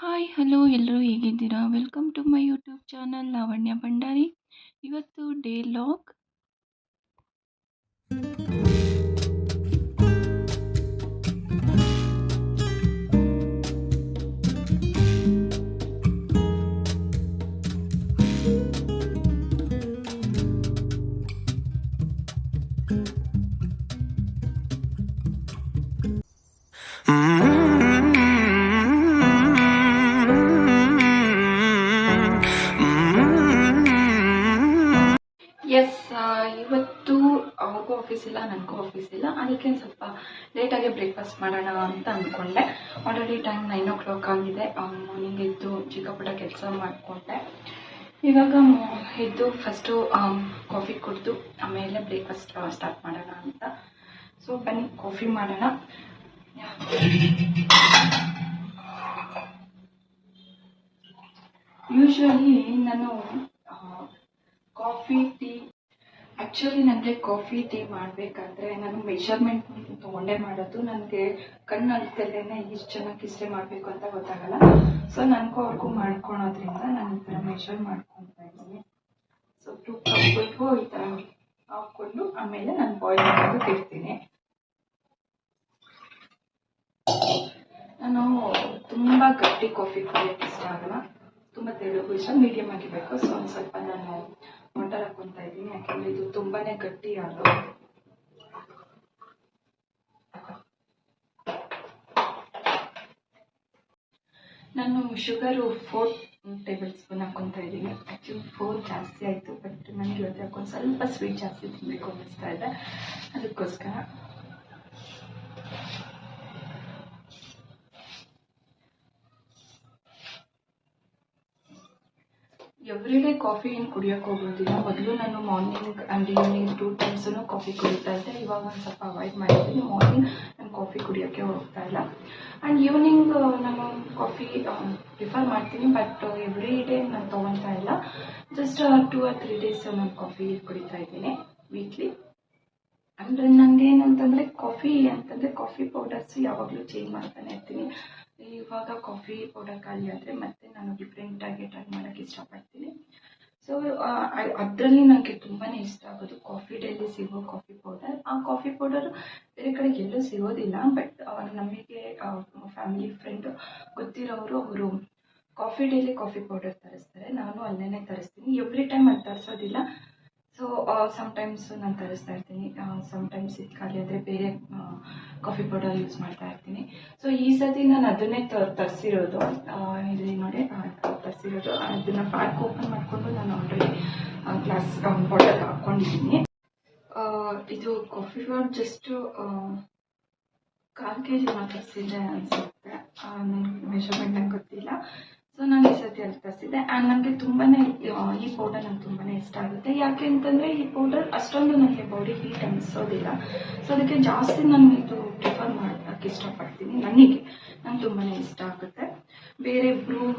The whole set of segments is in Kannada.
ಹಾಯ್ ಹಲೋ ಎಲ್ಲರೂ ಹೇಗಿದ್ದೀರಾ? Welcome to my YouTube channel Lavanya Bhandari. ಇವತ್ತು ಡೇ ಲಾಗ್. ಎಸ್, ಇವತ್ತು ಅವ್ರಿಗೂ ಆಫೀಸ್ ಇಲ್ಲ, ನನಗೂ ಆಫೀಸ್ ಇಲ್ಲ. ಅದಕ್ಕೆ ಸ್ವಲ್ಪ ಲೇಟಾಗಿ ಬ್ರೇಕ್ಫಾಸ್ಟ್ ಮಾಡೋಣ ಅಂತ ಅಂದ್ಕೊಂಡೆ. ಆಲ್ರೆಡಿ ಟೈಮ್ 9 o'clock ಆಗಿದೆ. ಮಾರ್ನಿಂಗ್ ಎದ್ದು ಚಿಕ್ಕ ಪುಟ್ಟ ಕೆಲಸ ಮಾಡಿಕೊಂಡೆ. ಇವಾಗ ಎದ್ದು ಫಸ್ಟು ಕಾಫಿ ಕುಡಿದು ಆಮೇಲೆ ಬ್ರೇಕ್ಫಾಸ್ಟ್ ಸ್ಟಾರ್ಟ್ ಮಾಡೋಣ ಅಂತ. ಸೊ ಬನ್ನಿ ಕಾಫಿ ಮಾಡೋಣ. ಯೂಶ್ವಲಿ ನಾನು ಕಾಫಿ ಟೀ ಆ್ಯಕ್ಚುಲಿ ನನಗೆ ಕಾಫಿ ಟೀ ಮಾಡಬೇಕಾದ್ರೆ ನಾನು ಮೆಷರ್ಮೆಂಟ್ ತೊಗೊಂಡೇ ಮಾಡೋದು. ನನಗೆ ಕಣ್ಣು ಅಲ್ತಲ್ಲೇ ಇಷ್ಟು ಜನಕ್ಕೆ ಇಷ್ಟೇ ಮಾಡಬೇಕು ಅಂತ ಗೊತ್ತಾಗಲ್ಲ. ಸೊ ನನಗೂ ಅವ್ರಿಗೂ ಮಾಡ್ಕೊಳೋದ್ರಿಂದ ನಾನು ಈ ಥರ ಮೆಷರ್ ಮಾಡ್ಕೊತಾ ಇದ್ದೀನಿ. ಸೊ 2 ಕಪ್ಗೂ ಈ ಥರ ಹಾಕ್ಕೊಂಡು ಆಮೇಲೆ ನಾನು ಬಾಯ್ಲ್ ಮಾಡೋದಕ್ಕೆ ಇಡ್ತೀನಿ. ನಾನು ತುಂಬ ಗಟ್ಟಿ ಕಾಫಿ ಕುಡಿಯೋಕ್ಕೆ ಇಷ್ಟ ಆಗಲ್ಲ, ತುಂಬ ತೆಳುಗೂ ಇಷ್ಟ, ಮೀಡಿಯಮ್ ಆಗಿರಬೇಕು. ಸೊ ಒಂದು ಸ್ವಲ್ಪ ನಾನು ವಾಟರ್ ಹಾಕ್ಕೊತಾ ಇದ್ದೀನಿ, ಯಾಕೆಂದರೆ ಇದು ತುಂಬಾ ಗಟ್ಟಿ ಆಗೋದು. ನಾನು ಶುಗರು 4 ಟೇಬಲ್ ಸ್ಪೂನ್ ಹಾಕ್ಕೊತಾ ಇದ್ದೀನಿ. ಆ್ಯಕ್ಚುಲಿ 4 ಜಾಸ್ತಿ ಆಯಿತು, ಬಟ್ ನನಗೆ ಇವತ್ತು ಹಾಕೊಂಡು ಸ್ವಲ್ಪ ಸ್ವೀಟ್ ಜಾಸ್ತಿ ತಿನ್ನಬೇಕು ಅನ್ನಿಸ್ತಾ ಇದೆ, ಅದಕ್ಕೋಸ್ಕರ. ಎವ್ರಿಡೇ ಕಾಫಿ ಏನು ಕುಡಿಯೋಕ್ಕೆ ಹೋಗೋದಿಲ್ಲ. ಮೊದಲು ನಾನು ಮಾರ್ನಿಂಗ್ ಆ್ಯಂಡ್ ಈವ್ನಿಂಗ್ 2 ಟೈಮ್ಸೂ ಕಾಫಿ ಕುಡಿತಾ ಇದ್ದೆ. ಇವಾಗ ಒಂದು ಸ್ವಲ್ಪ ಅವಾಯ್ಡ್ ಮಾಡಿದ್ದೀನಿ. ಮಾರ್ನಿಂಗ್ ನಾನು ಕಾಫಿ ಕುಡಿಯೋಕ್ಕೆ ಹೋಗ್ತಾ ಇಲ್ಲ, ಆ್ಯಂಡ್ ಈವ್ನಿಂಗ್ ನಾನು ಕಾಫಿ ಪ್ರಿಫರ್ ಮಾಡ್ತೀನಿ, ಬಟ್ ಎವ್ರಿ ಡೇ ನಾನು ತೊಗೊತಾ ಇಲ್ಲ. ಜಸ್ಟ್ 2 or 3 days ನಾನು ಕಾಫಿ ಕುಡಿತಾ ಇದ್ದೀನಿ ವೀಕ್ಲಿ. ಅಂದರೆ ನನಗೇನು ಅಂತಂದರೆ ಕಾಫಿ ಪೌಡರ್ಸ್ ಯಾವಾಗಲೂ ಚೇಂಜ್ ಮಾಡ್ತಾನೆ ಇರ್ತೀನಿ. ಇವಾಗ ಕಾಫಿ ಪೌಡರ್ ಖಾಲಿ ಆದರೆ ಮತ್ತೆ ನಾನು ಡಿಫ್ರೆಂಟಾಗಿ ಟ್ರೈ ಮಾಡೋಕ್ಕೆ ಇಷ್ಟಪಡ್ತೀನಿ. ಸೊ ಅದರಲ್ಲಿ ನನಗೆ ತುಂಬಾ ಇಷ್ಟ ಆಗೋದು ಕಾಫಿ ಡೇಲಿ ಸಿಗೋ ಕಾಫಿ ಪೌಡರ್. ಆ ಕಾಫಿ ಪೌಡರ್ ಬೇರೆ ಕಡೆ ಎಲ್ಲೂ ಸಿಗೋದಿಲ್ಲ, ಬಟ್ ನಮಗೆ ಫ್ಯಾಮಿಲಿ ಫ್ರೆಂಡ್ ಗೊತ್ತಿರೋರು ಅವರು ಕಾಫಿ ಡೇಲಿ ಕಾಫಿ ಪೌಡರ್ ತರಿಸ್ತಾರೆ. ನಾನು ಅಲ್ಲೇ ತರಿಸ್ತೀನಿ. ಎವ್ರಿ ಟೈಮ್ ಅಲ್ಲಿ ತರಿಸೋದಿಲ್ಲ. ಸೊ ಸಮ್ಟೈಮ್ಸ್ ನಾನು ತರಿಸ್ತಾ ಇರ್ತೀನಿ, ಸಮ್ಟೈಮ್ಸ್ ಇದು ಖಾಲಿ ಆದರೆ ಬೇರೆ ಕಾಫಿ ಪೌಡರ್ ಯೂಸ್ ಮಾಡ್ತಾ ಇರ್ತೀನಿ. ಸೊ ಈ ಸತಿ ನಾನು ಅದನ್ನೇ ತರಿಸಿರೋದು. ಇಲ್ಲಿ ನೋಡಿ ತರಿಸಿರೋದು. ಅದನ್ನು ಪ್ಯಾಕ್ ಓಪನ್ ಮಾಡಿಕೊಂಡು ನಾನು ಆಲ್ರೆಡಿ ಗ್ಲಾಸ್ ಬಾಟಲ್ ಹಾಕ್ಕೊಂಡಿದ್ದೀನಿ. ಇದು ಕಾಫಿ ಪೌಡರ್ ಜಸ್ಟು 1/4 kg ಮಾತ್ರ ತರಿಸಿದ್ದೆ ಅನಿಸುತ್ತೆ, ನನಗೆ ಮೆಷರ್ಮೆಂಟ್ ನಂಗೆ ಗೊತ್ತಿಲ್ಲ. ಸೊ ನಾನು ಈ ಸತಿ ಅಲ್ಲಿ ತರಿಸಿದ್ದೆ. ಆ್ಯಂಡ್ ನನಗೆ ತುಂಬಾ ಈ ಪೌಡರ್ ನಂಗೆ ತುಂಬಾ ಇಷ್ಟ ಆಗುತ್ತೆ. ಯಾಕೆ ಅಂತಂದರೆ ಈ ಪೌಡರ್ ಅಷ್ಟೊಂದು ನನಗೆ ಬಾಡಿ ಹೀಟ್ ಅನಿಸೋದಿಲ್ಲ. ಸೊ ಅದಕ್ಕೆ ಜಾಸ್ತಿ ನಾನು ಇದು ಪ್ರಿಫರ್ ಮಾಡೋಕ್ಕೆ ಇಷ್ಟಪಡ್ತೀನಿ. ನಂಗೆ ತುಂಬಾ ಇಷ್ಟ ಆಗುತ್ತೆ. ಬೇರೆ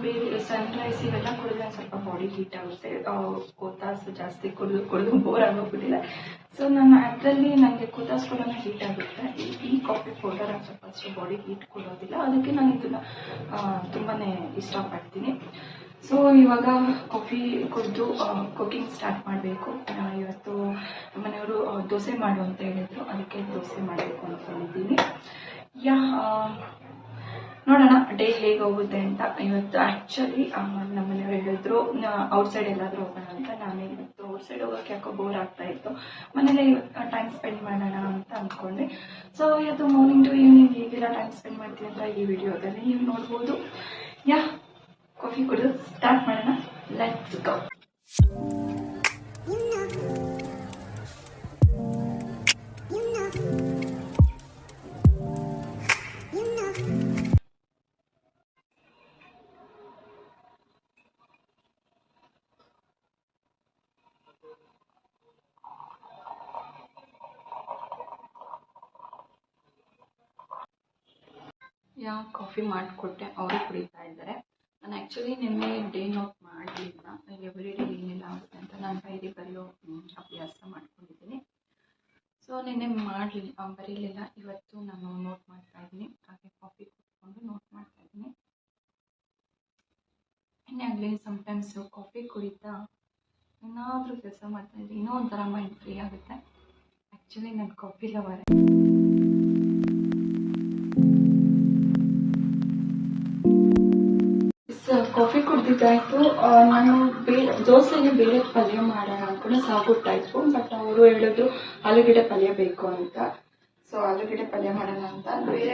ಬೇರೆ ಸನ್ರೈಸ್ ಇವೆಲ್ಲ ಕುಡಿದ್ರೆ ಸ್ವಲ್ಪ ಬಾಡಿ ಹೀಟ್ ಆಗುತ್ತೆ. ಕೋತಾಸು ಜಾಸ್ತಿ ಕುಡಿದು ಬೋರ್ ಆಗೋಗೋದಿಲ್ಲ. ಸೊ ನಾನು ಅದರಲ್ಲಿ ನನಗೆ ಕೋತಾಸ್ ಕೂಡ ಹೀಟ್ ಆಗುತ್ತೆ. ಈ ಕಾಫಿ ಪೌಡರ್ ಸ್ವಲ್ಪ ಅಷ್ಟು ಬಾಡಿ ಹೀಟ್ ಕೊಡೋದಿಲ್ಲ, ಅದಕ್ಕೆ ನಾನು ಇದನ್ನು ತುಂಬಾ ಇಷ್ಟಪಡ್ತೀನಿ. ಸೊ ಇವಾಗ ಕಾಫಿ ಕುಡಿದು ಕುಕಿಂಗ್ ಸ್ಟಾರ್ಟ್ ಮಾಡಬೇಕು. ಇವತ್ತು ಮನೆಯವರು ದೋಸೆ ಮಾಡು ಅಂತ ಹೇಳಿದರು, ಅದಕ್ಕೆ ದೋಸೆ ಮಾಡಬೇಕು ಅಂದ್ಕೊಂಡಿದ್ದೀನಿ. ನೋಡೋಣ ಡೇ ಹೇಗೆ ಹೋಗುತ್ತೆ ಅಂತ. ಇವತ್ತು ಆ್ಯಕ್ಚುಲಿ ನಮ್ಮ ಮನೆಯವರು ಹೇಳಿದ್ರು ಔಟ್ಸೈಡ್ ಎಲ್ಲಾದರೂ ಹೋಗೋಣ ಅಂತ. ನಾನೇ ಇವತ್ತು ಔಟ್ಸೈಡ್ ಹೋಗೋಕ್ಕೆ ಯಾಕೋ ಬೋರ್ ಆಗ್ತಾ ಇತ್ತು, ಮನೇಲೆ ಇವತ್ತು ಟೈಮ್ ಸ್ಪೆಂಡ್ ಮಾಡೋಣ ಅಂತ ಅಂದ್ಕೊಂಡೆ. ಸೊ ಇವತ್ತು ಮಾರ್ನಿಂಗ್ ಟು ಈವ್ನಿಂಗ್ ಹೇಗೆಲ್ಲ ಟೈಮ್ ಸ್ಪೆಂಡ್ ಮಾಡ್ತೀನಿ ಅಂತ ಈ ವಿಡಿಯೋದಲ್ಲಿ ನೀವು ನೋಡ್ಬೋದು. ಕಾಫಿ ಕುಡಿದು ಸ್ಟಾರ್ಟ್ ಮಾಡೋಣ. Let's go. ಕಾಫಿ ಮಾಡಿಕೊಟ್ಟೆ, ಅವರು ಕುಡಿತಾ ಇದ್ದಾರೆ. ನಾನು ಆ್ಯಕ್ಚುಲಿ ನಿನ್ನೆ ಡೇ ನೋಟ್ ಮಾಡಲಿಲ್ಲ, ಎವ್ರಿ ಡೇ ಏನೆಲ್ಲ ಆಗುತ್ತೆ ಅಂತ ನಾನು ಡೈರಿ ಬರೆಯೋ ಅಭ್ಯಾಸ ಮಾಡ್ಕೊಂಡಿದ್ದೀನಿ. ಸೊ ನಿನ್ನೆ ಬರೀಲಿಲ್ಲ. ಇವತ್ತು ನಾನು ನೋಟ್ ಮಾಡ್ತಾ ಇದ್ದೀನಿ, ಹಾಗೆ ಕಾಫಿ ಕುಟ್ಕೊಂಡು ನೋಟ್ ಮಾಡ್ತಾ ಇದ್ದೀನಿ. ಏನೇ ಆಗಲಿ ಸಮ್ಟೈಮ್ಸು ಕಾಫಿ ಕುಡಿತಾ ಏನಾದರೂ ಕೆಲಸ ಮಾಡ್ತಾಯಿದ್ರೆ ಇನ್ನೂ ಒಂಥರ ಮೈಂಡ್ ಫ್ರೀ ಆಗುತ್ತೆ. ಆ್ಯಕ್ಚುಲಿ ನಾನು ಕಾಫಿ ಲವರ್. ಕಾಫಿ ಕುಡ್ದಿದ್ದಾಯಿತು. ನಾನು ದೋಸೆಗೆ ಬೇರೆ ಪಲ್ಯ ಮಾಡೋಣ ಅಂದ್ಕೊಂಡು ಸಾಗು ಟೈಪು, ಬಟ್ ಅವರು ಹೇಳಿದ್ರು ಆಲೂಗೆಡ್ಡೆ ಪಲ್ಯ ಬೇಕು ಅಂತ. ಸೊ ಆಲೂಗೆಡ್ಡೆ ಪಲ್ಯ ಮಾಡೋಣ ಅಂತ ಬೇರೆ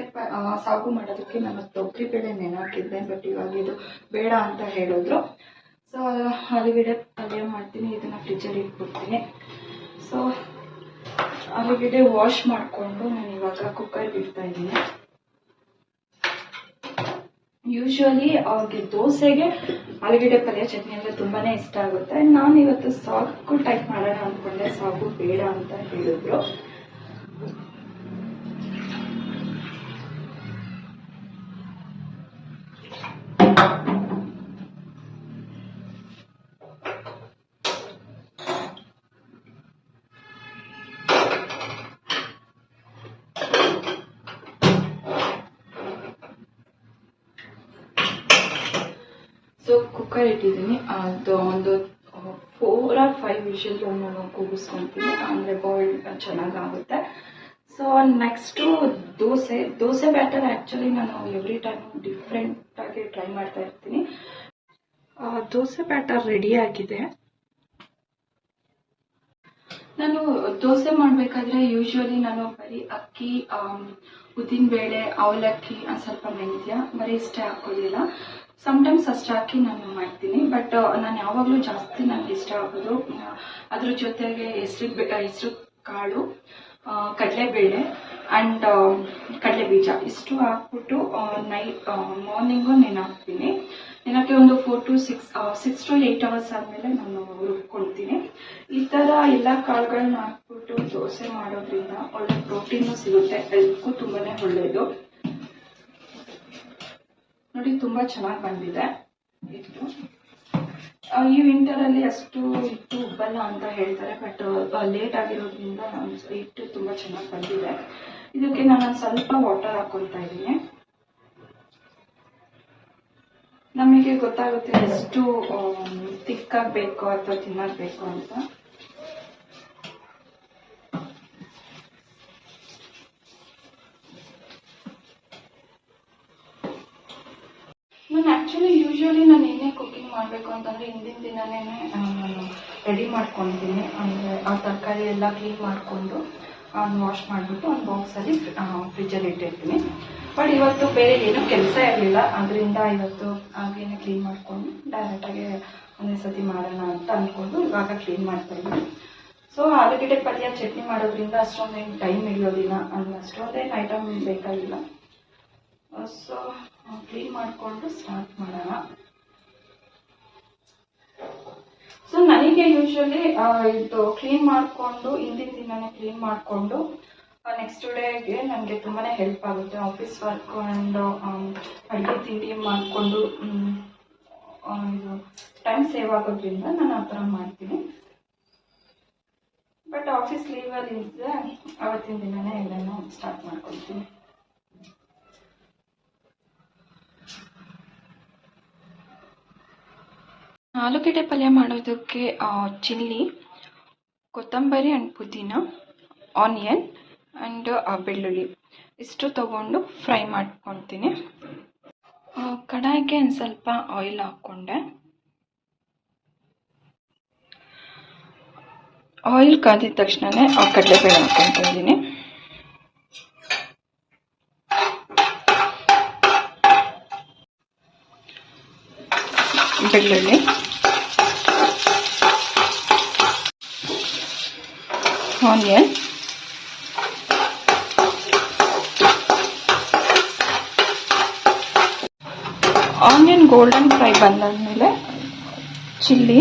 ಸಾಗು ಮಾಡೋದಕ್ಕೆ ನಾನು ತೊಗರಿಬೇಳೆ ನೆನಾಕಿದ್ದೆ, ಬಟ್ ಇವಾಗ ಇದು ಬೇಡ ಅಂತ ಹೇಳಿದ್ರು. ಸೊ ಆಲೂಗೆಡ್ಡೆ ಪಲ್ಯ ಮಾಡ್ತೀನಿ, ಇದನ್ನು ಫ್ರಿಜ್ಜಲ್ಲಿ ಇಟ್ಬಿಡ್ತೀನಿ. ಸೊ ಆಲೂಗೆಡ್ಡೆ ವಾಶ್ ಮಾಡಿಕೊಂಡು ನಾನು ಇವಾಗ ಕುಕ್ಕರ್ಗೆ ಇಡ್ತಾ ಇದ್ದೀನಿ. ಯೂಶ್ವಲಿ ಅವ್ರಿಗೆ ದೋಸೆಗೆ ಆಲೂಗೆಡ್ಡೆ ಪಲ್ಯ ಚಟ್ನಿ ಅಂದರೆ ತುಂಬಾ ಇಷ್ಟ ಆಗುತ್ತೆ. ನಾನು ಇವತ್ತು ಸಾಗು ಟೈಪ್ ಮಾಡೋಣ ಅಂದ್ಕೊಂಡೆ, ಸಾಗು ಬೇಡ ಅಂತ ಹೇಳಿದ್ರು. ಸೊ ಕುಕ್ಕರ್ ಇಟ್ಟಿದ್ದೀನಿ, ಅದು ಒಂದು 4 or 5 ವಿಷಲ್ ನಾನು ಕೂಗಿಸ್ಕೊತೀನಿ, ಅಂದರೆ ಬಾಯ್ಲ್ ಚೆನ್ನಾಗಾಗುತ್ತೆ. So next dosa batter actually ನಾನು ಎವ್ರಿ ಟೈಮ್ ಡಿಫ್ರೆಂಟಾಗಿ ಟ್ರೈ ಮಾಡ್ತಾ ಇರ್ತೀನಿ. ದೋಸೆ ಬ್ಯಾಟರ್ ರೆಡಿ ಆಗಿದೆ. ನಾನು ದೋಸೆ ಮಾಡಬೇಕಾದ್ರೆ ಯೂಶ್ವಲಿ ನಾನು ಬರೀ ಅಕ್ಕಿ, ಉದ್ದಿನಬೇಳೆ, ಅವಲಕ್ಕಿ, ಸ್ವಲ್ಪ ಮೆಂತ್ಯ ಬರೀ ಇಷ್ಟೇ ಹಾಕೋದಿಲ್ಲ. ಸಮ್ಟೈಮ್ಸ್ ಅಷ್ಟು ಹಾಕಿ ನಾನು ಮಾಡ್ತೀನಿ, ಬಟ್ ನಾನು ಯಾವಾಗಲೂ ಜಾಸ್ತಿ ನನಗೆ ಇಷ್ಟ ಆಗೋದು ಅದ್ರ ಜೊತೆಗೆ ಹೆಸರು ಕಾಳು, ಕಡಲೆಬೇಳೆ ಆ್ಯಂಡ್ ಕಡಲೆ ಬೀಜ ಇಷ್ಟು ಹಾಕ್ಬಿಟ್ಟು ಮಾರ್ನಿಂಗು ನೆನಾಕ್ತೀನಿ. ನೆನಕ್ಕೆ ಒಂದು 6 to 8 hours ಆದಮೇಲೆ ನಾನು ರುಬ್ಕೊಳ್ತೀನಿ. ಈ ಥರ ಎಲ್ಲ ಕಾಳುಗಳನ್ನ ಹಾಕ್ಬಿಟ್ಟು ದೋಸೆ ಮಾಡೋದ್ರಿಂದ ಒಳ್ಳೆ ಪ್ರೋಟೀನು ಸಿಗುತ್ತೆ, ಹೆಲ್ತ್ಗೂ ತುಂಬಾ ಒಳ್ಳೆಯದು. ನೋಡಿ ತುಂಬ ಚೆನ್ನಾಗಿ ಬಂದಿದೆ ಹಿಟ್ಟು. ಈ ವಿಂಟರಲ್ಲಿ ಅಷ್ಟು ಹಿಟ್ಟು ಉಬ್ಬಲ್ಲ ಅಂತ ಹೇಳ್ತಾರೆ, ಬಟ್ ಲೇಟ್ ಆಗಿರೋದ್ರಿಂದ ಹಿಟ್ಟು ತುಂಬ ಚೆನ್ನಾಗಿ ಬಂದಿದೆ. ಇದಕ್ಕೆ ನಾನು ಸ್ವಲ್ಪ ವಾಟರ್ ಹಾಕೊಳ್ತಾ ಇದ್ದೀನಿ. ನಮಗೆ ಗೊತ್ತಾಗುತ್ತೆ ಎಷ್ಟು ತಿಕ್ಕಾಗಬೇಕು ಅಥವಾ ತಿನ್ನಬೇಕು ಅಂತ. ಯೂಶ್ವಲಿ ನಾನು ಏನೇ ಕುಕಿಂಗ್ ಮಾಡಬೇಕು ಅಂತಂದರೆ ಹಿಂದಿನ ದಿನನೇ ನಾನು ರೆಡಿ ಮಾಡ್ಕೊತೀನಿ. ಅಂದರೆ ಆ ತರಕಾರಿ ಎಲ್ಲ ಕ್ಲೀನ್ ಮಾಡಿಕೊಂಡು ವಾಶ್ ಮಾಡಿಬಿಟ್ಟು ಒಂದು ಬಾಕ್ಸಲ್ಲಿ ಫ್ರಿಜ್ಜಲ್ಲಿ ಇಟ್ಟಿರ್ತೀನಿ. ಬಟ್ ಇವತ್ತು ಬೇರೆ ಏನೂ ಕೆಲಸ ಇರಲಿಲ್ಲ, ಅದರಿಂದ ಇವತ್ತು ಹಾಗೇನೆ ಕ್ಲೀನ್ ಮಾಡಿಕೊಂಡು ಡೈರೆಕ್ಟಾಗಿ ಒಂದೇ ಸತಿ ಮಾಡೋಣ ಅಂತ ಅಂದ್ಕೊಂಡು ಇವಾಗ ಕ್ಲೀನ್ ಮಾಡ್ತಾಯಿದ್ದೀನಿ. ಸೊ ಆಲೂಗೆಡ್ಡೆ ಪಲ್ಯ ಚಟ್ನಿ ಮಾಡೋದ್ರಿಂದ ಅಷ್ಟೊಂದೇನು ಟೈಮ್ ಹಿಡಿಯೋದಿಲ್ಲ, ಅಷ್ಟೊಂದೇನು ಐಟಮ್ ಬೇಕಾಗಿಲ್ಲ. ಸೊ ಕ್ಲೀನ್ ಮಾಡಿಕೊಂಡು ಸ್ಟಾರ್ಟ್ ಮಾಡೋಣ. ಸೊ ನನಗೆ ಯೂಶ್ವಲಿ ಇದು ಕ್ಲೀನ್ ಮಾಡಿಕೊಂಡು ಹಿಂದಿನ ದಿನನೇ ಕ್ಲೀನ್ ಮಾಡಿಕೊಂಡು ನೆಕ್ಸ್ಟ್ ಡೇಗೆ ನನಗೆ ತುಂಬಾ ಹೆಲ್ಪ್ ಆಗುತ್ತೆ. ಆಫೀಸ್ ವರ್ಕ್ ಆ್ಯಂಡ್ ಅಡುಗೆ ತಿಂಡಿ ಮಾಡಿಕೊಂಡು ಇದು ಟೈಮ್ ಸೇವ್ ಆಗೋದ್ರಿಂದ ನಾನು ಆ ಥರ ಮಾಡ್ತೀನಿ. ಬಟ್ ಆಫೀಸ್ ಲೀವಲ್ಲಿ ಇದ್ದರೆ ಅವತ್ತಿನ ದಿನನೇ ಎಲ್ಲನೂ ಸ್ಟಾರ್ಟ್ ಮಾಡ್ಕೊಳ್ತೀನಿ. ಆಲೂಗೆಡ್ಡೆ ಪಲ್ಯ ಮಾಡೋದಕ್ಕೆ ಚಿಲ್ಲಿ, ಕೊತ್ತಂಬರಿ ಆ್ಯಂಡ್ ಪುದೀನ, ಆನಿಯನ್ ಆ್ಯಂಡ್ ಬೆಳ್ಳುಳ್ಳಿ ಇಷ್ಟು ತಗೊಂಡು ಫ್ರೈ ಮಾಡ್ಕೊತೀನಿ. ಕಡಾಯಿಗೆ ಒಂದು ಸ್ವಲ್ಪ ಆಯಿಲ್ ಹಾಕ್ಕೊಂಡೆ. ಆಯಿಲ್ ಕಾದಿದ ತಕ್ಷಣವೇ ಕಡಲೆಬೇಳೆ ಹಾಕ್ಕೊತಾ ಇದ್ದೀನಿ. ಬೆಳ್ಳುಳ್ಳಿ, ಆನಿಯನ್, ಆನಿಯನ್ ಗೋಲ್ಡನ್ ಫ್ರೈ ಬಂದಾದ್ಮೇಲೆ ಚಿಲ್ಲಿ,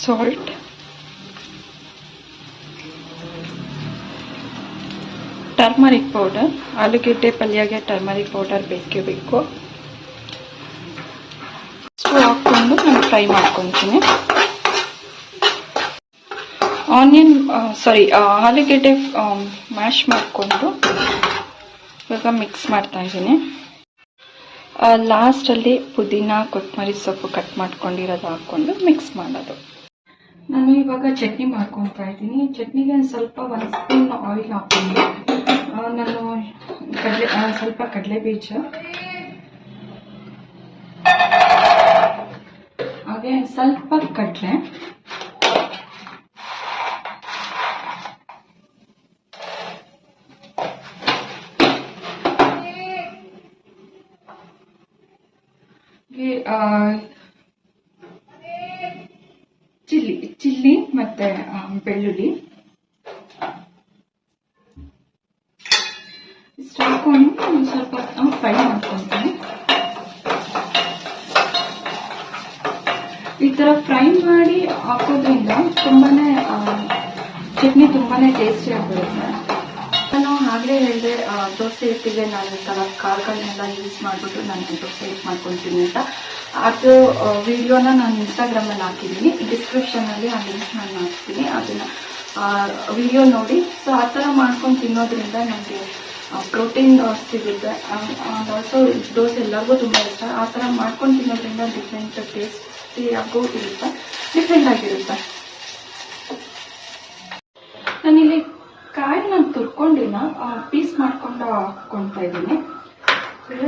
ಸಾಲ್ಟ್, ಟರ್ಮರಿಕ್ ಪೌಡರ್. ಆಲೂಗೆಡ್ಡೆ ಪಲ್ಯಗೆ ಟರ್ಮರಿಕ್ ಪೌಡರ್ ಬೇಕೇ ಬೇಕು. ಇಷ್ಟು ಹಾಕ್ಕೊಂಡು ನಾನು ಫ್ರೈ ಮಾಡ್ಕೊತೀನಿ. ಆಲೂಗೆಡ್ಡೆ ಮ್ಯಾಶ್ ಮಾಡಿಕೊಂಡು ಇವಾಗ ಮಿಕ್ಸ್ ಮಾಡ್ತಾ ಇದ್ದೀನಿ. ಲಾಸ್ಟಲ್ಲಿ ಪುದೀನ ಕೊತ್ತಂಬರಿ ಸೊಪ್ಪು ಕಟ್ ಮಾಡ್ಕೊಂಡಿರೋದು ಹಾಕ್ಕೊಂಡು ಮಿಕ್ಸ್ ಮಾಡೋದು. ನಾನು ಇವಾಗ ಚಟ್ನಿ ಮಾಡ್ಕೊತಾ ಇದ್ದೀನಿ. ಚಟ್ನಿಗೆ ಸ್ವಲ್ಪ 1 ಸ್ಪೂನ್ ಆಯಿಲ್ ಹಾಕ್ಕೊಂಡು ನಾನು ಸ್ವಲ್ಪ ಕಡಲೆ ಬೀಜ ಹಾಗೆ ಸ್ವಲ್ಪ ಕಡಲೆ, ಚಿಲ್ಲಿ ಮತ್ತೆ ಬೆಳ್ಳುಳ್ಳಿ ಇಷ್ಟು ಹಾಕೊಂಡು ಸ್ವಲ್ಪ ಫ್ರೈ ಮಾಡ್ಕೊತೀನಿ. ಈ ಥರ ಫ್ರೈ ಮಾಡಿ ಹಾಕೋದ್ರಿಂದ ತುಂಬಾನೇ ಚಟ್ನಿ ತುಂಬಾನೇ ಟೇಸ್ಟಿಯಾಗಿ ಬರುತ್ತೆ. ನಾನು ಆಗಲೇ ಹೇಳಿದೆ ದೋಸೆ ಹಿಟ್ಟಿಗೆ ನಾನು ಈ ಥರ ಕಾಳುಗಳನ್ನೆಲ್ಲ ಯೂಸ್ ಮಾಡಿಬಿಟ್ಟು ನಾನು ದೋಸೆ ಹಿಟ್ಟು ಮಾಡ್ಕೊತೀನಿ ಅಂತ. ಅದು ವಿಡಿಯೋನ ನಾನು ಇನ್ಸ್ಟಾಗ್ರಾಮಲ್ಲಿ ಹಾಕಿದ್ದೀನಿ. ಡಿಸ್ಕ್ರಿಪ್ಷನಲ್ಲಿ ಆ ಲಿಂಕ್ ನಾನು ಹಾಕ್ತೀನಿ, ಅದನ್ನು ವಿಡಿಯೋ ನೋಡಿ. ಸೊ ಆ ಥರ ಮಾಡ್ಕೊಂಡು ತಿನ್ನೋದ್ರಿಂದ ನನಗೆ ಪ್ರೋಟೀನ್ ಸಿಗುತ್ತೆ. ಆ್ಯಂಡ್ ಆಲ್ಸೋ ದೋಸೆ ಎಲ್ಲರಿಗೂ ತುಂಬ ಇಷ್ಟ. ಆ ಥರ ಮಾಡ್ಕೊಂಡು ತಿನ್ನೋದ್ರಿಂದ ಡಿಫ್ರೆಂಟ್ ಟೇಸ್ಟಿಯಾಗೂ ಇರುತ್ತೆ, ಡಿಫ್ರೆಂಟ್ ಆಗಿರುತ್ತೆ. ನಾನಿಲ್ಲಿ ಕಾಯಿ ನಾನು ತುರ್ಕೊಂಡಿನ ಪೀಸ್ ಮಾಡ್ಕೊಂಡು ಹಾಕ್ಕೊಳ್ತಾ ಇದ್ದೀನಿ.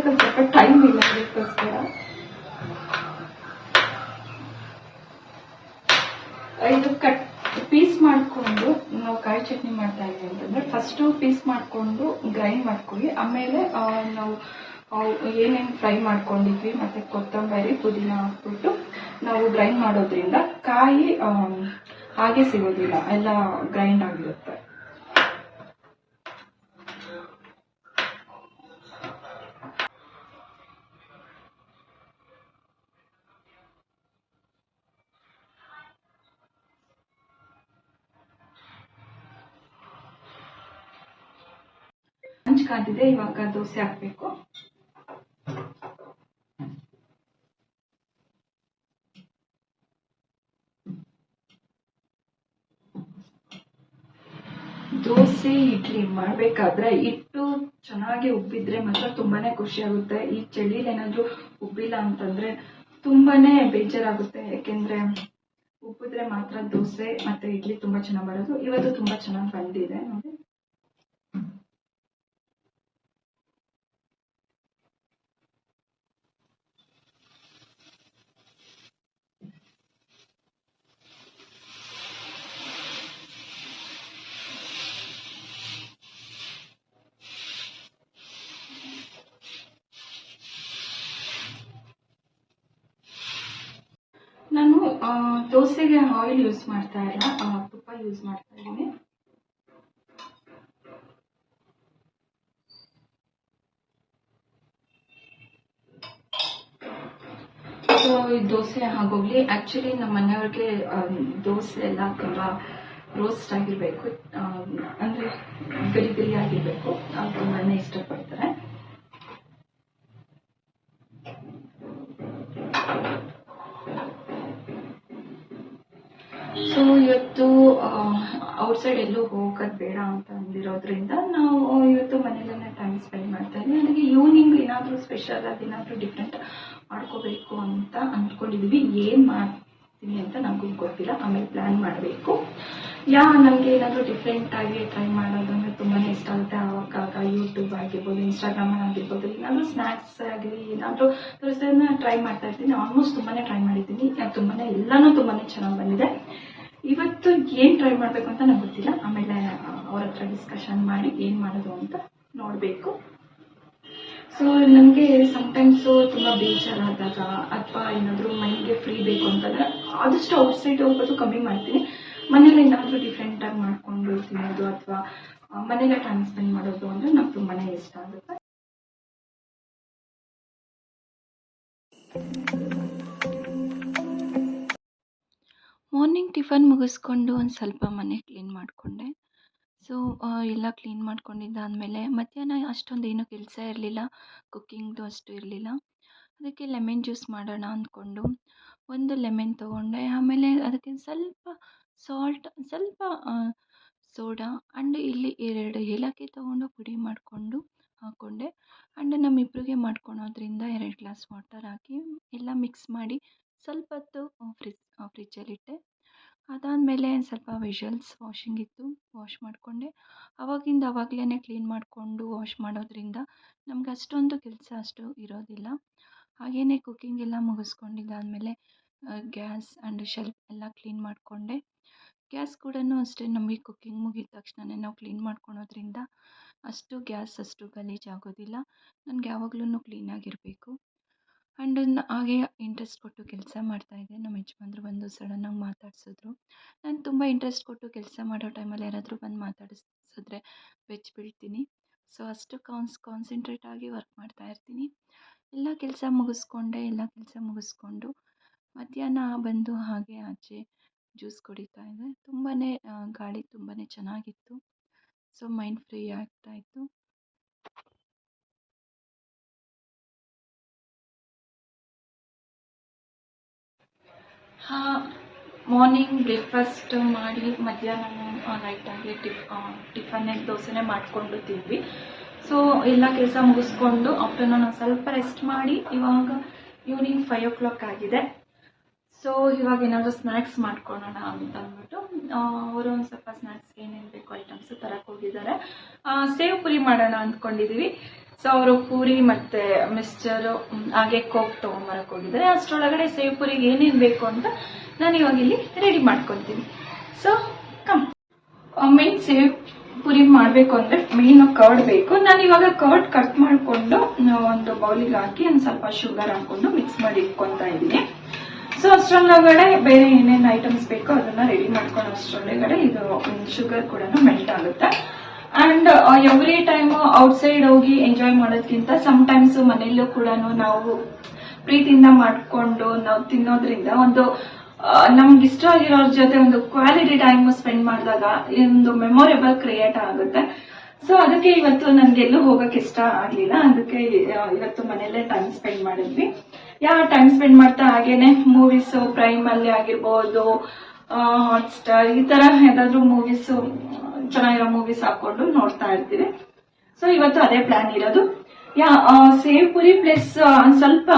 ಸ್ವಲ್ಪ ಟೈಮ್ ಇಲ್ಲ ಅದಕ್ಕೋಸ್ಕರ. ಇದು ಪೀಸ್ ಮಾಡಿಕೊಂಡು ನಾವು ಕಾಯಿ ಚಟ್ನಿ ಮಾಡ್ತಾ ಇದ್ದೀವಿ ಅಂತಂದರೆ ಫಸ್ಟು ಪೀಸ್ ಮಾಡಿಕೊಂಡು ಗ್ರೈಂಡ್ ಮಾಡ್ಕೊಳ್ಳಿ. ಆಮೇಲೆ ನಾವು ಏನೇನು ಫ್ರೈ ಮಾಡ್ಕೊಂಡಿದ್ವಿ ಮತ್ತು ಕೊತ್ತಂಬರಿ ಪುದೀನ ಹಾಕ್ಬಿಟ್ಟು ನಾವು ಗ್ರೈಂಡ್ ಮಾಡೋದ್ರಿಂದ ಕಾಯಿ ಹಾಗೆ ಸಿಗೋದಿಲ್ಲ, ಎಲ್ಲ ಗ್ರೈಂಡ್ ಆಗಿರುತ್ತೆ. ಕಾದಿದೆ, ಇವಾಗ ದೋಸೆ ಹಾಕಬೇಕು. ದೋಸೆ ಇಡ್ಲಿ ಮಾಡಬೇಕಾದ್ರೆ ಹಿಟ್ಟು ಚೆನ್ನಾಗಿ ಉಬ್ಬಿದ್ರೆ ಮಾತ್ರ ತುಂಬಾನೇ ಖುಷಿ ಆಗುತ್ತೆ. ಈ ಚಳಿಲಿ ಏನಾದರೂ ಉಬ್ಬಿಲ್ಲ ಅಂತಂದ್ರೆ ತುಂಬಾನೇ ಬೇಜಾರಾಗುತ್ತೆ. ಯಾಕೆಂದ್ರೆ ಉಬ್ಬಿದ್ರೆ ಮಾತ್ರ ದೋಸೆ ಮತ್ತೆ ಇಡ್ಲಿ ತುಂಬಾ ಚೆನ್ನಾಗಿ ಬರೋದು. ಇವತ್ತು ತುಂಬಾ ಚೆನ್ನಾಗಿ ಬಂದಿದೆ ನೋಡಿ. ನಾನು ದೋಸೆಗೆ ಆಯಿಲ್ ಯೂಸ್ ಮಾಡ್ತಾ ಇಲ್ಲ, ತುಪ್ಪ ಯೂಸ್ ಮಾಡ್ತಾ ಇದ್ದೀನಿ. ಸೊ ಈ ದೋಸೆ ಆಗೋಗ್ಲಿ. ಆಕ್ಚುಲಿ ನಮ್ಮ ಮನೆಯವ್ರಿಗೆ ದೋಸೆ ಎಲ್ಲ ತುಂಬಾ ರೋಸ್ಟ್ ಆಗಿರ್ಬೇಕು, ಅಂದ್ರೆ ಗರಿ ಗರಿ ಆಗಿರ್ಬೇಕು, ಅವ್ರು ತುಂಬಾನೇ ಇಷ್ಟಪಡ್ತಾರೆ. ಸೊ ಇವತ್ತು ಔಟ್ಸೈಡ್ ಎಲ್ಲೂ ಹೋಗೋದು ಬೇಡ ಅಂತ ಅಂದಿರೋದ್ರಿಂದ ನಾವು ಇವತ್ತು ಮನೇಲೇ ಟೈಮ್ ಸ್ಪೆಂಡ್ ಮಾಡ್ತಾ ಇದ್ದೀವಿ. ನನಗೆ ಈವ್ನಿಂಗ್ ಏನಾದರೂ ಸ್ಪೆಷಲ್ ಆಗಿ ಏನಾದರೂ ಡಿಫ್ರೆಂಟ್ ಮಾಡ್ಕೋಬೇಕು ಅಂತ ಅಂದ್ಕೊಂಡಿದ್ದೀವಿ. ಏನು ಮಾಡ್ತೀನಿ ಅಂತ ನನಗೂ ಗೊತ್ತಿಲ್ಲ, ಆಮೇಲೆ ಪ್ಲ್ಯಾನ್ ಮಾಡಬೇಕು. ನನಗೆ ಏನಾದರೂ ಡಿಫ್ರೆಂಟ್ ಆಗಿ ಟ್ರೈ ಮಾಡೋದು ಅಂದರೆ ತುಂಬಾ ಇಷ್ಟ ಆಗುತ್ತೆ. ಆವಾಗ ಯೂಟ್ಯೂಬ್ ಆಗಿರ್ಬೋದು, ಇನ್ಸ್ಟಾಗ್ರಾಮ್ ಆಗಿರ್ಬೋದು, ಏನಾದರೂ ಸ್ನ್ಯಾಕ್ಸ್ ಆಗಲಿ ಏನಾದರೂ ತೋರಿಸೋದನ್ನ ಟ್ರೈ ಮಾಡ್ತಾ ಇರ್ತೀನಿ. ಆಲ್ಮೋಸ್ಟ್ ತುಂಬಾ ಟ್ರೈ ಮಾಡಿದ್ದೀನಿ, ಎಲ್ಲನೂ ತುಂಬಾ ಚೆನ್ನಾಗಿ ಬಂದಿದೆ. ಇವತ್ತು ಏನು ಟ್ರೈ ಮಾಡಬೇಕು ಅಂತ ನಂಗೆ ಗೊತ್ತಿಲ್ಲ, ಆಮೇಲೆ ಅವ್ರ ಹತ್ರ ಡಿಸ್ಕಷನ್ ಮಾಡಿ ಏನು ಮಾಡೋದು ಅಂತ ನೋಡಬೇಕು. ಸೊ ನನಗೆ ಸಮ್ಟೈಮ್ಸು ತುಂಬ ಬೇಜಾರಾದಾಗ ಅಥವಾ ಏನಾದರೂ ಮೈಂಡ್ಗೆ ಫ್ರೀ ಬೇಕು ಅಂತಂದರೆ ಆದಷ್ಟು ಔಟ್ಸೈಡ್ ಹೋಗೋದು ಕಮ್ಮಿ ಮಾಡ್ತೀನಿ. ಮನೇಲಿ ಏನಾದರೂ ಡಿಫ್ರೆಂಟಾಗಿ ಮಾಡ್ಕೊಂಡು ತಿನ್ನೋದು ಅಥವಾ ಮನೇಲೆ ಟೈಮ್ ಸ್ಪೆಂಡ್ ಮಾಡೋದು ಅಂದರೆ ನಂಗೆ ತುಂಬಾ ಇಷ್ಟ ಆಗುತ್ತೆ. ಮಾರ್ನಿಂಗ್ ಟಿಫನ್ ಮುಗಿಸ್ಕೊಂಡು ಒಂದು ಸ್ವಲ್ಪ ಮನೆ ಕ್ಲೀನ್ ಮಾಡಿಕೊಂಡೆ. ಸೊ ಎಲ್ಲ ಕ್ಲೀನ್ ಮಾಡ್ಕೊಂಡಿದ್ದಾದಮೇಲೆ ಮಧ್ಯಾಹ್ನ ಅಷ್ಟೊಂದೇನು ಕೆಲಸ ಇರಲಿಲ್ಲ, ಕುಕ್ಕಿಂಗ್ದು ಅಷ್ಟು ಇರಲಿಲ್ಲ. ಅದಕ್ಕೆ ಲೆಮನ್ ಜ್ಯೂಸ್ ಮಾಡೋಣ ಅಂದ್ಕೊಂಡು ಒಂದು ಲೆಮನ್ ತೊಗೊಂಡೆ. ಆಮೇಲೆ ಅದಕ್ಕೆ ಸ್ವಲ್ಪ ಸಾಲ್ಟ್, ಸ್ವಲ್ಪ ಸೋಡಾ ಆ್ಯಂಡ್ ಇಲ್ಲಿ 2 ಏಲಕ್ಕಿ ತೊಗೊಂಡು ಪುಡಿ ಮಾಡಿಕೊಂಡು ಹಾಕ್ಕೊಂಡೆ. ಆ್ಯಂಡ್ ನಮ್ಮಿಬ್ಬರಿಗೆ ಮಾಡ್ಕೊಳೋದ್ರಿಂದ 2 ಗ್ಲಾಸ್ ವಾಟರ್ ಹಾಕಿ ಎಲ್ಲ ಮಿಕ್ಸ್ ಮಾಡಿ ಸ್ವಲ್ಪ ಹೊತ್ತು ಫ್ರಿಜ್ಜಲ್ಲಿಟ್ಟೆ. ಅದಾದಮೇಲೆ ಸ್ವಲ್ಪ ವೆಜಲ್ಸ್ ವಾಷಿಂಗ್ ಇತ್ತು, ವಾಶ್ ಮಾಡಿಕೊಂಡೆ. ಆವಾಗಲೇ ಕ್ಲೀನ್ ಮಾಡಿಕೊಂಡು ವಾಶ್ ಮಾಡೋದ್ರಿಂದ ನಮ್ಗೆ ಅಷ್ಟೊಂದು ಕೆಲಸ ಅಷ್ಟು ಇರೋದಿಲ್ಲ. ಹಾಗೆಯೇ ಕುಕ್ಕಿಂಗ್ ಎಲ್ಲ ಮುಗಿಸ್ಕೊಂಡಿದ್ದಾದಮೇಲೆ ಗ್ಯಾಸ್ ಆ್ಯಂಡ್ ಶೆಲ್ಫ್ ಎಲ್ಲ ಕ್ಲೀನ್ ಮಾಡಿಕೊಂಡೆ. ಗ್ಯಾಸ್ ಕೂಡ ಅಷ್ಟೇ, ನಮಗೆ ಕುಕ್ಕಿಂಗ್ ಮುಗಿದ ತಕ್ಷಣವೇ ನಾವು ಕ್ಲೀನ್ ಮಾಡ್ಕೊಳೋದ್ರಿಂದ ಗ್ಯಾಸ್ ಅಷ್ಟು ಗಲೀಜಾಗೋದಿಲ್ಲ. ನನಗೆ ಯಾವಾಗ್ಲೂ ಕ್ಲೀನಾಗಿರಬೇಕು. ಆ್ಯಂಡ್ ಹಾಗೆ ಇಂಟ್ರೆಸ್ಟ್ ಕೊಟ್ಟು ಕೆಲಸ ಮಾಡ್ತಾಯಿದ್ದೆ. ನಮ್ಮ ಯಜಮಾನ್ರು ಬಂದು ಸಡನ್ನಾಗಿ ಮಾತಾಡಿಸಿದ್ರು. ನಾನು ತುಂಬ ಇಂಟ್ರೆಸ್ಟ್ ಕೊಟ್ಟು ಕೆಲಸ ಮಾಡೋ ಟೈಮಲ್ಲಿ ಯಾರಾದರೂ ಬಂದು ಮಾತಾಡಿಸಿದ್ರೆ ಬೀಳ್ತೀನಿ. ಸೊ ಅಷ್ಟು ಕಾನ್ಸಂಟ್ರೇಟ್ ಆಗಿ ವರ್ಕ್ ಮಾಡ್ತಾಯಿರ್ತೀನಿ. ಎಲ್ಲ ಕೆಲಸ ಮುಗಿಸ್ಕೊಂಡು ಮಧ್ಯಾಹ್ನ ಬಂದು ಹಾಗೆ ಆಚೆ ಜ್ಯೂಸ್ ಕುಡಿತಾ ಇದ್ದೆ. ತುಂಬಾ ಗಾಳಿ ತುಂಬಾ ಚೆನ್ನಾಗಿತ್ತು. ಸೊ ಮೈಂಡ್ ಫ್ರೀ ಆಗ್ತಾಯಿತ್ತು. ಮಾರ್ನಿಂಗ್ ಬ್ರೇಕ್ಫಾಸ್ಟ್ ಮಾಡಿ ಮಧ್ಯಾಹ್ನ ನೈಟಾಗಿ ಟಿಫನ್ನೇ ದೋಸೆನೇ ಮಾಡಿಕೊಂಡು ತಿಂದ್ವಿ. ಸೊ ಎಲ್ಲ ಕೆಲಸ ಮುಗಿಸ್ಕೊಂಡು ಆಫ್ಟರ್ನೂನ್ ಸ್ವಲ್ಪ ರೆಸ್ಟ್ ಮಾಡಿ ಇವಾಗ ಈವ್ನಿಂಗ್ 5 o'clock ಆಗಿದೆ. ಸೊ ಇವಾಗ ಏನಾದರೂ ಸ್ನ್ಯಾಕ್ಸ್ ಮಾಡ್ಕೊಳ್ಳೋಣ ಅಂತ ಅಂದ್ಬಿಟ್ಟು ಅವರು ಒಂದು ಸ್ವಲ್ಪ ಸ್ನ್ಯಾಕ್ಸ್ಗೆ ಏನೇನು ಬೇಕು ಐಟಮ್ಸ್ ತರಕ್ಕೆ ಹೋಗಿದ್ದಾರೆ. ಸೇವ್ ಪುರಿ ಮಾಡೋಣ ಅಂದ್ಕೊಂಡಿದ್ದೀವಿ. ಸೊ ಅವರು ಪೂರಿ ಮತ್ತು ಮಿಕ್ಸ್ಚರು ಹಾಗೆ ಕೋಕ್ ತೊಗೊಂಬರಕ್ಕೆ ಹೋಗಿದ್ದಾರೆ. ಅಷ್ಟರೊಳಗಡೆ ಸೇವ್ ಪುರಿಗೆ ಏನೇನು ಬೇಕು ಅಂತ ನಾನು ಇವಾಗ ಇಲ್ಲಿ ರೆಡಿ ಮಾಡ್ಕೊತೀನಿ. ಸೊ ಮೇನ್ ಸೇವ್ ಪುರಿ ಮಾಡಬೇಕು ಅಂದರೆ ಮೇನ್ ಕರ್ಡ್ ಬೇಕು. ನಾನು ಇವಾಗ ಕರ್ಡ್ ಕಟ್ ಮಾಡಿಕೊಂಡು ಒಂದು ಬೌಲಿಗೆ ಹಾಕಿ ಒಂದು ಸ್ವಲ್ಪ ಶುಗರ್ ಹಾಕ್ಕೊಂಡು ಮಿಕ್ಸ್ ಮಾಡಿ ಇಟ್ಕೊತಾ ಇದ್ದೀನಿ. ಸೊ ಅಷ್ಟರೊಳಗಡೆ ಬೇರೆ ಏನೇನು ಐಟಮ್ಸ್ ಬೇಕೋ ಅದನ್ನ ರೆಡಿ ಮಾಡ್ಕೊಂಡು ಅಷ್ಟರೊಳಗಡೆ ಇದು ಶುಗರ್ ಕೂಡ ಮೆಲ್ಟ್ ಆಗುತ್ತೆ. ಆ್ಯಂಡ್ ಎವ್ರಿ ಟೈಮ್ ಔಟ್ಸೈಡ್ ಹೋಗಿ ಎಂಜಾಯ್ ಮಾಡೋದ್ಕಿಂತ ಸಮ್ಟೈಮ್ಸ್ ಮನೆಯಲ್ಲೂ ಕೂಡ ನಾವು ಪ್ರೀತಿಯಿಂದ ಮಾಡಿಕೊಂಡು ನಾವು ತಿನ್ನೋದ್ರಿಂದ ಒಂದು ನಮ್ಗೆ ಇಷ್ಟ ಆಗಿರೋರ ಜೊತೆ ಒಂದು ಕ್ವಾಲಿಟಿ ಟೈಮ್ ಸ್ಪೆಂಡ್ ಮಾಡಿದಾಗ ಒಂದು ಮೆಮೊರೇಬಲ್ ಕ್ರಿಯೇಟ್ ಆಗುತ್ತೆ. ಸೊ ಅದಕ್ಕೆ ಇವತ್ತು ನನಗೆಲ್ಲೂ ಹೋಗಕ್ಕೆ ಇಷ್ಟ ಆಗಲಿಲ್ಲ. ಅದಕ್ಕೆ ಇವತ್ತು ಮನೆಯಲ್ಲೇ ಟೈಮ್ ಸ್ಪೆಂಡ್ ಮಾಡಿದ್ವಿ. ಟೈಮ್ ಸ್ಪೆಂಡ್ ಮಾಡ್ತಾ ಹಾಗೇನೆ ಮೂವೀಸು ಪ್ರೈಮಲ್ಲಿ ಆಗಿರ್ಬೋದು, ಹಾಟ್ಸ್ಟಾರ್ ಈ ಥರ ಯಾವ್ದಾದ್ರು ಮೂವೀಸು ಚೆನ್ನಾಗಿರೋ ಮೂವೀಸ್ ಹಾಕೊಂಡು ನೋಡ್ತಾ ಇರ್ತೀವಿ. ಸೊ ಇವತ್ತು ಅದೇ ಪ್ಲಾನ್ ಇರೋದು. ಸೇವ್ ಪುರಿ ಪ್ಲಸ್ ಸ್ವಲ್ಪ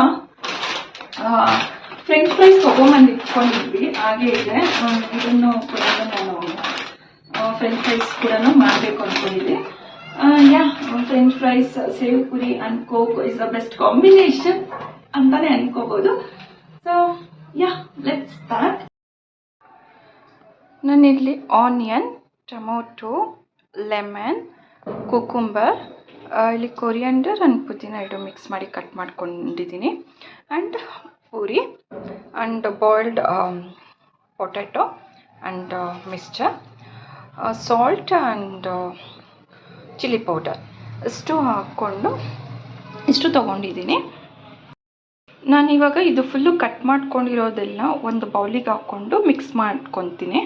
ಫ್ರೆಂಚ್ ಫ್ರೈಸ್ ತಗೊಂಬಂದು ಇಟ್ಕೊಂಡಿದ್ವಿ, ಹಾಗೆ ಇದೆ. ಇದನ್ನು ಕೂಡ ನಾನು ಫ್ರೆಂಚ್ ಫ್ರೈಸ್ ಕೂಡ ಮಾಡಬೇಕು ಅಂದ್ಕೊಂಡಿದ್ದೆ. French fries, sev puri and coke is the best combination ಅಂತಾನೆ ಅನ್ಕೋಬಹುದು. So let's start. ನಾನಿಲ್ಲಿ ಆನಿಯನ್, ಟೊಮೊಟೊ, ಲೆಮನ್, ಕುಕುಂಬರ್, ಇಲ್ಲಿ ಕೊರಿಯಂಡರ್ ಅಂಡ್ ಪುದೀನ ಎರಡು ಮಿಕ್ಸ್ ಮಾಡಿ ಕಟ್ ಮಾಡ್ಕೊಂಡಿದ್ದೀನಿ. And puri and boiled potato and mixture, salt and chilli powder ಇಷ್ಟು ಹಾಕ್ಕೊಂಡು ಇಷ್ಟು ತೊಗೊಂಡಿದ್ದೀನಿ. ನಾನಿವಾಗ ಇದು ಫುಲ್ಲು ಕಟ್ ಮಾಡ್ಕೊಂಡಿರೋದೆಲ್ಲ ಒಂದು ಬೌಲಿಗೆ ಹಾಕ್ಕೊಂಡು ಮಿಕ್ಸ್ ಮಾಡ್ಕೊತೀನಿ.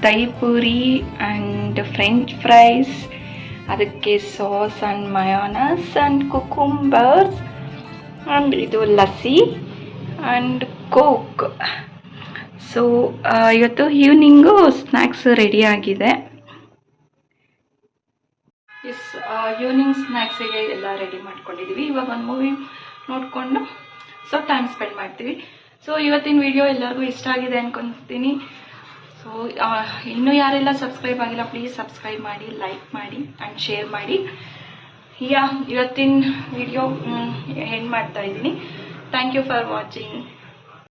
Dahi puri and french fries, ಅದಕ್ಕೆ sauce and mayonnaise and cucumbers and ಇದು ಲಸ್ಸಿ ಆ್ಯಂಡ್ ಕೋಕ್. ಸೊ ಇವತ್ತು ಈವ್ನಿಂಗು ಸ್ನ್ಯಾಕ್ಸ್ ರೆಡಿ ಆಗಿದೆ. ಈವ್ನಿಂಗ್ ಸ್ನ್ಯಾಕ್ಸಿಗೆ ಎಲ್ಲ ರೆಡಿ ಮಾಡ್ಕೊಂಡಿದ್ದೀವಿ. ಇವಾಗ ಒಂದು ಮೂವಿ ನೋಡಿಕೊಂಡು ಸೊ ಟೈಮ್ ಸ್ಪೆಂಡ್ ಮಾಡ್ತೀವಿ. ಸೊ ಇವತ್ತಿನ ವಿಡಿಯೋ ಎಲ್ಲರಿಗೂ ಇಷ್ಟ ಆಗಿದೆ ಅನ್ಕೊತೀನಿ. ಸೊ ಇನ್ನೂ ಯಾರೆಲ್ಲ ಸಬ್ಸ್ಕ್ರೈಬ್ ಆಗಿಲ್ಲ ಪ್ಲೀಸ್ ಸಬ್ಸ್ಕ್ರೈಬ್ ಮಾಡಿ, ಲೈಕ್ ಮಾಡಿ ಆ್ಯಂಡ್ ಶೇರ್ ಮಾಡಿ. ಇವತ್ತಿನ ವಿಡಿಯೋ ಎಂಡ್ ಮಾಡ್ತಾ ಇದ್ದೀನಿ. Thank you for watching.